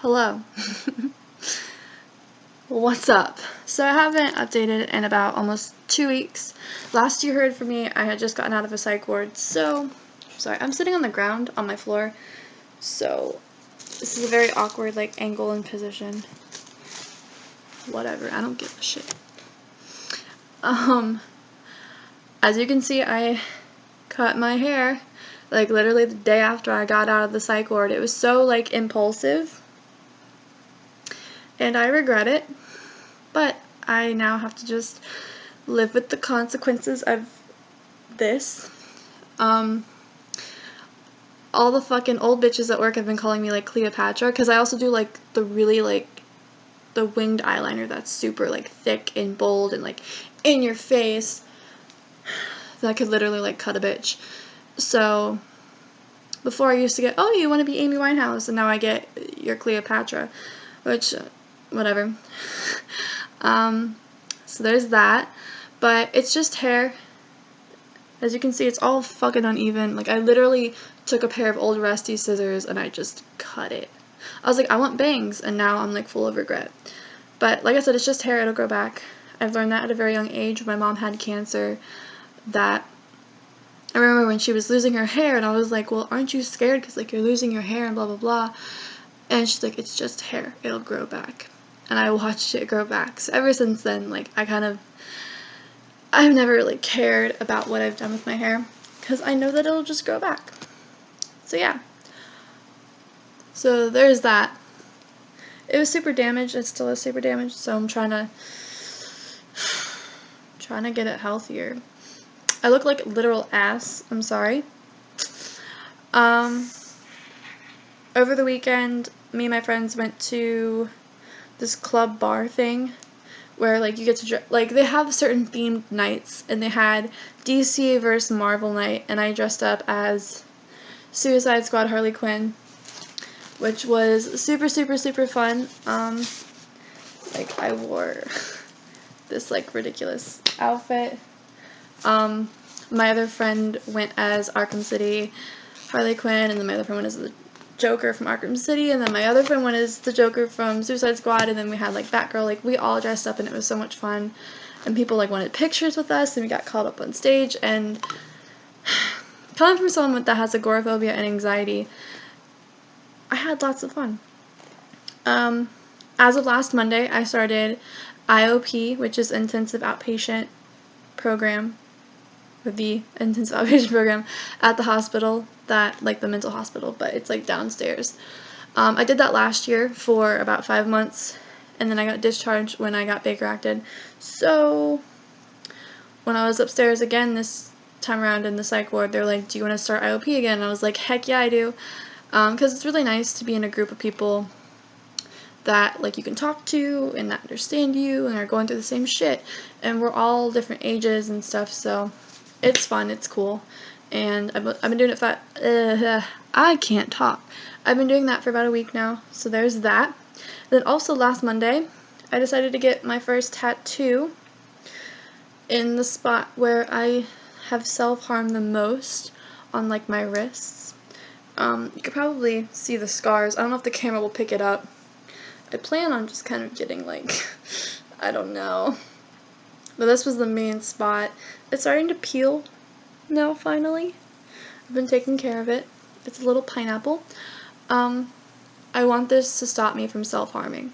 Hello. What's up? So I haven't updated in about almost 2 weeks. Last you heard from me, I had just gotten out of a psych ward, so sorry, I'm sitting on the ground on my floor, so this is a very awkward angle and position. Whatever, I don't give a shit. As you can see, I cut my hair literally the day after I got out of the psych ward. It was so impulsive, and I regret it, but I now have to just live with the consequences of this. All the fucking old bitches at work have been calling me Cleopatra, because I also do the really the winged eyeliner that's super thick and bold and in your face that could literally cut a bitch. So before I used to get, oh, you want to be Amy Winehouse, and now I get, you're Cleopatra, which whatever. So there's that, but it's just hair. As you can see, it's all fucking uneven. I literally took a pair of old rusty scissors and I just cut it. I was like, I want bangs, and now I'm full of regret. But like I said, it's just hair, it'll grow back. I've learned that at a very young age. My mom had cancer. That I remember when she was losing her hair, and I was like, well, aren't you scared because you're losing your hair and blah blah blah. And she's like, it's just hair, it'll grow back. And I watched it grow back. So ever since then, I've never really cared about what I've done with my hair, because I know that it'll just grow back. So yeah. So there's that. It was super damaged. It still is super damaged, so I'm trying to get it healthier. I look like literal ass. I'm sorry. Over the weekend, me and my friends went to this club bar thing where you get to they have certain themed nights, and they had DC versus Marvel night, and I dressed up as Suicide Squad Harley Quinn, which was super fun. I wore this ridiculous outfit. My other friend went as Arkham City Harley Quinn, and then my other friend went as the Joker from Arkham City, and then my other friend went as the Joker from Suicide Squad, and then we had Batgirl. We all dressed up, and it was so much fun, and people wanted pictures with us, and we got called up on stage. And coming from someone that has agoraphobia and anxiety, I had lots of fun. As of last Monday, I started IOP, which is Intensive Outpatient Program, with the intensive outpatient program at the hospital, that the mental hospital, but it's downstairs. I did that last year for about 5 months, and then I got discharged when I got Baker acted. So when I was upstairs again this time around in the psych ward, they're like, do you want to start IOP again? And I was like, heck yeah, I do, because it's really nice to be in a group of people that you can talk to and that understand you and are going through the same shit, and we're all different ages and stuff, so it's fun, it's cool, and I've been doing it for I can't talk. I've been doing that for about a week now, so there's that. Then also last Monday, I decided to get my first tattoo in the spot where I have self-harmed the most, on my wrists. You could probably see the scars. I don't know if the camera will pick it up. I plan on just kind of getting I don't know. But this was the main spot. It's starting to peel now, finally. I've been taking care of it. It's a little pineapple. I want this to stop me from self-harming.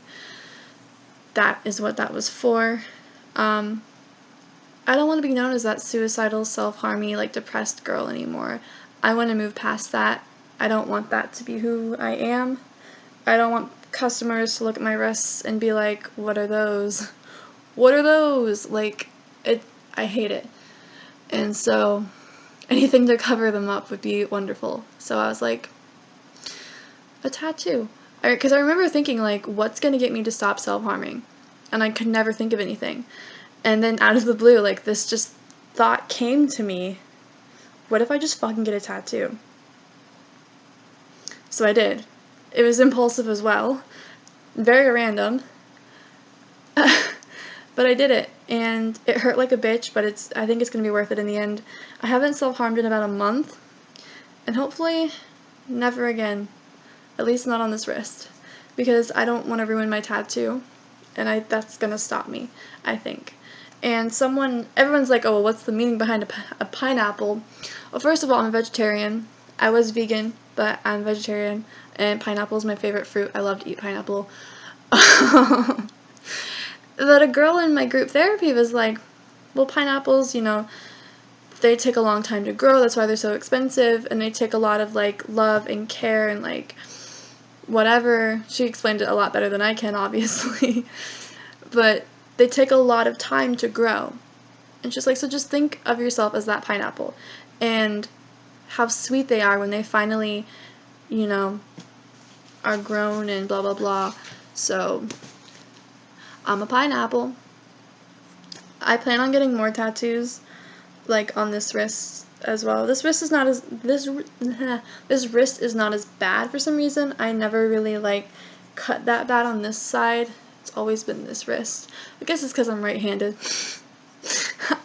That is what that was for. I don't want to be known as that suicidal, self-harmy, depressed girl anymore. I want to move past that. I don't want that to be who I am. I don't want customers to look at my wrists and be like, what are those? What are those? I hate it. And so anything to cover them up would be wonderful. So I was like, a tattoo. Because I remember thinking, what's going to get me to stop self-harming? And I could never think of anything. And then out of the blue, this just thought came to me, what if I just fucking get a tattoo? So I did. It was impulsive as well. Very random. But I did it, and it hurt like a bitch, but I think it's going to be worth it in the end. I haven't self-harmed in about a month, and hopefully never again. At least not on this wrist. because I don't want to ruin my tattoo, and that's gonna stop me, I think. And everyone's like, oh, well, what's the meaning behind a pineapple? Well, first of all, I'm a vegetarian. I was vegan, but I'm vegetarian, and pineapple is my favorite fruit. I love to eat pineapple. But a girl in my group therapy was like, well, pineapples, they take a long time to grow, that's why they're so expensive, and they take a lot of, like, love and care and, like, whatever. She explained it a lot better than I can, obviously. But they take a lot of time to grow. And she's like, so just think of yourself as that pineapple, and how sweet they are when they finally, are grown and blah, blah, blah. So, I'm a pineapple. I plan on getting more tattoos, like on this wrist as well. This wrist is not as this wrist is not as bad for some reason. I never really like cut that bad on this side. It's always been this wrist. I guess it's because I'm right-handed.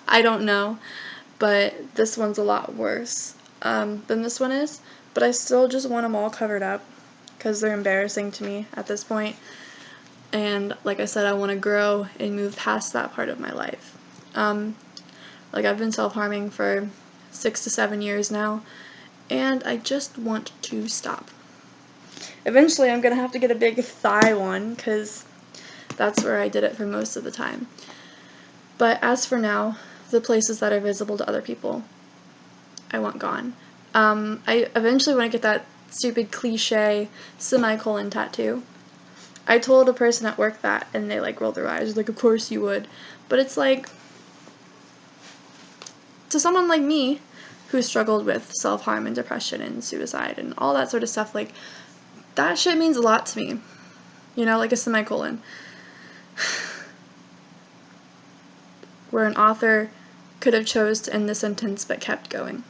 I don't know, but this one's a lot worse than this one is. But I still just want them all covered up because they're embarrassing to me at this point. And like I said, I want to grow and move past that part of my life. Like, I've been self-harming for 6 to 7 years now, and I just want to stop. Eventually, I'm going to have to get a big thigh one, because that's where I did it for most of the time. But as for now, the places that are visible to other people, I want gone. I eventually want to get that stupid cliche semicolon tattoo. I told a person at work that, and they, like, rolled their eyes, like, of course you would. But it's like, to someone like me, who struggled with self-harm and depression and suicide and all that sort of stuff, like, that shit means a lot to me. Like a semicolon. Where an author could have chose to end the sentence but kept going.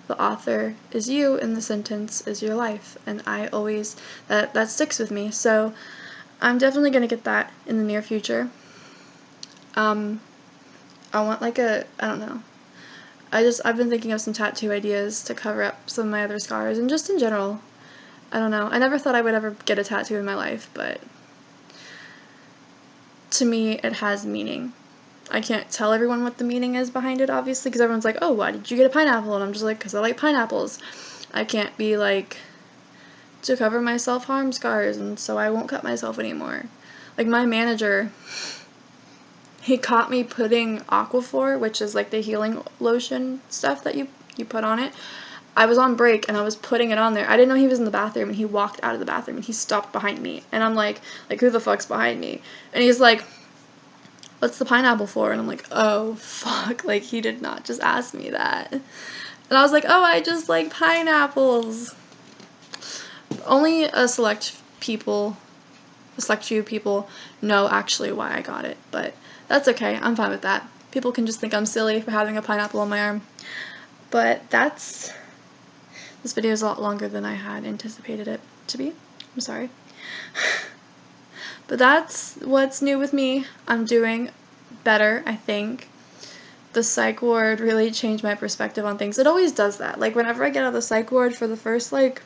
The author is you, and the sentence is your life. And I always, that sticks with me. So I'm definitely going to get that in the near future. I want like I don't know. I've been thinking of some tattoo ideas to cover up some of my other scars, and just in general. I don't know. I never thought I would ever get a tattoo in my life, but to me it has meaning. I can't tell everyone what the meaning is behind it, obviously, because everyone's like, oh, why did you get a pineapple? And I'm just like, because I like pineapples. I can't be like, to cover my self-harm scars, and so I won't cut myself anymore. Like, my manager, he caught me putting Aquaphor, which is like the healing lotion stuff that you put on it. I was on break, and I was putting it on there. I didn't know he was in the bathroom, and he walked out of the bathroom, and he stopped behind me. And I'm like, who the fuck's behind me? And he's like, what's the pineapple for? And I'm like, oh, fuck, like, he did not just ask me that. And I was like, oh, I just like pineapples. Only a select few people know actually why I got it, but that's okay, I'm fine with that. People can just think I'm silly for having a pineapple on my arm. But this video is a lot longer than I had anticipated it to be. I'm sorry. But that's what's new with me. I'm doing better, I think. The psych ward really changed my perspective on things. It always does that. Like, whenever I get out of the psych ward for the first, like,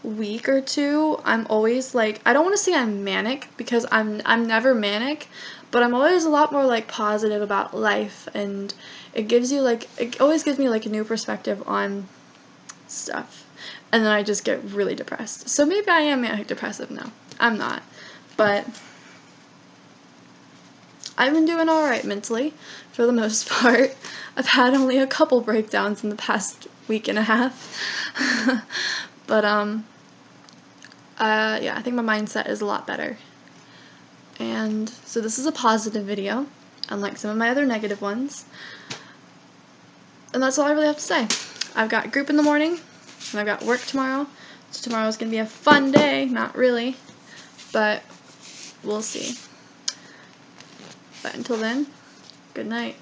week or two, I'm always, like, I don't want to say I'm manic, because I'm never manic, but I'm always a lot more, like, positive about life, and it always gives me, like, a new perspective on stuff. And then I just get really depressed. So maybe I am manic depressive now. I'm not. But I've been doing alright mentally, for the most part. I've had only a couple breakdowns in the past week and a half. But, yeah, I think my mindset is a lot better. And so this is a positive video, unlike some of my other negative ones. And that's all I really have to say. I've got group in the morning, and I've got work tomorrow. So tomorrow's going to be a fun day. Not really, but we'll see. But until then, good night.